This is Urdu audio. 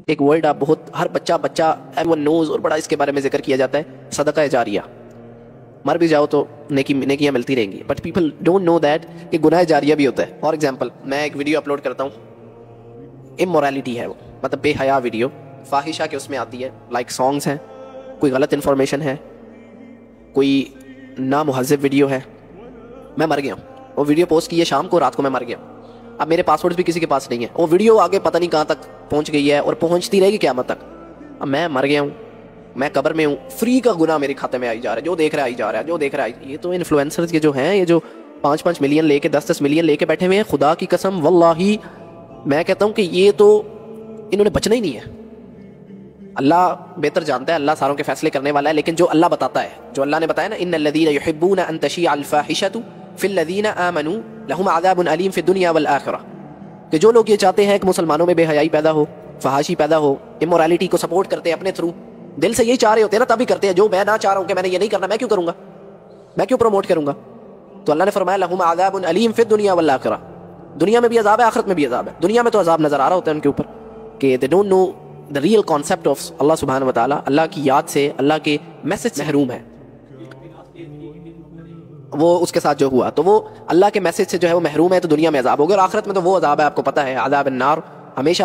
ایک ورڈ آپ بہت ہر بچہ ایون نوز اور بڑا اس کے بارے میں ذکر کیا جاتا ہے، صدقہ جاریہ. مر بھی جاؤ تو نیکیاں ملتی رہیں گی، but people don't know that کہ گناہ جاریہ بھی ہوتا ہے. فار ایگزامپل میں ایک ویڈیو اپلوڈ کرتا ہوں، امورالٹی ہے وہ، مطلب بے حیا ویڈیو، فاحشہ کے اس میں آتی ہے، لائک سانگز ہیں، کوئی غلط انفارمیشن ہے، کوئی نامہذب ویڈیو ہے. میں مر گیا ہوں، وہ ویڈیو پوسٹ کی ہے شام کو، رات کو میں مر گیا ہوں. اب میرے پاسورڈز بھی کسی کے پاس نہیں ہے، وہ ویڈیو آگے پتہ نہیں کہاں تک پہنچ گئی ہے اور پہنچتی رہے گی قیامت تک. اب میں مر گیا ہوں، میں قبر میں ہوں، فری کا گناہ میرے کھاتے میں آئی جا رہا ہے، جو دیکھ رہا آئی جا رہا ہے، جو دیکھ رہا ہے. یہ تو انفلوئنسرز کے جو ہیں، یہ جو 5 ملین لے کے 10 ملین لے کے بیٹھے ہوئے ہیں، خدا کی قسم واللہ میں کہتا ہوں کہ یہ تو انہوں نے بچنا ہی نہیں ہے. اللہ بہتر جانتا ہے، اللہ ساروں کے فیصلے کرنے والا ہے، لیکن جو اللہ بتاتا ہے، جو اللہ نے بتایا نا، ان الذین یحبون ان تشیع الفاحشۃ فی الذین آمنوا لہم عذاب علیم فی الدنیا والآخرہ، کہ جو لوگ یہ چاہتے ہیں کہ مسلمانوں میں بے حیائی پیدا ہو، فحاشی پیدا ہو، امورالٹی کو سپورٹ کرتے ہیں اپنے تھرو، دل سے یہی چاہ رہے ہوتے ہیں نا، تبھی کرتے ہیں. جو میں نہ چاہ رہا ہوں کہ میں نے یہ نہیں کرنا، میں کیوں کروں گا، میں کیوں پروموٹ کروں گا؟ تو اللہ نے فرمایا لہم عذاب علیم فی الدنیا والآخرہ، دنیا میں بھی عذاب ہے، آخرت میں بھی عذاب ہے. دنیا میں تو عذاب نظر آ رہا ہوتا ہے ان کے اوپر کہ دے don't know the real concept of اللہ سبحانہ و تعالیٰ، اللہ کی یاد سے، اللہ کے میسج سے محروم ہے. وہ اس کے ساتھ جو ہوا تو وہ اللہ کے میسج سے جو ہے وہ محروم ہے، تو دنیا میں عذاب ہوگا، اور آخرت میں تو وہ عذاب ہے، آپ کو پتہ ہے، عذاب النار، ہمیشہ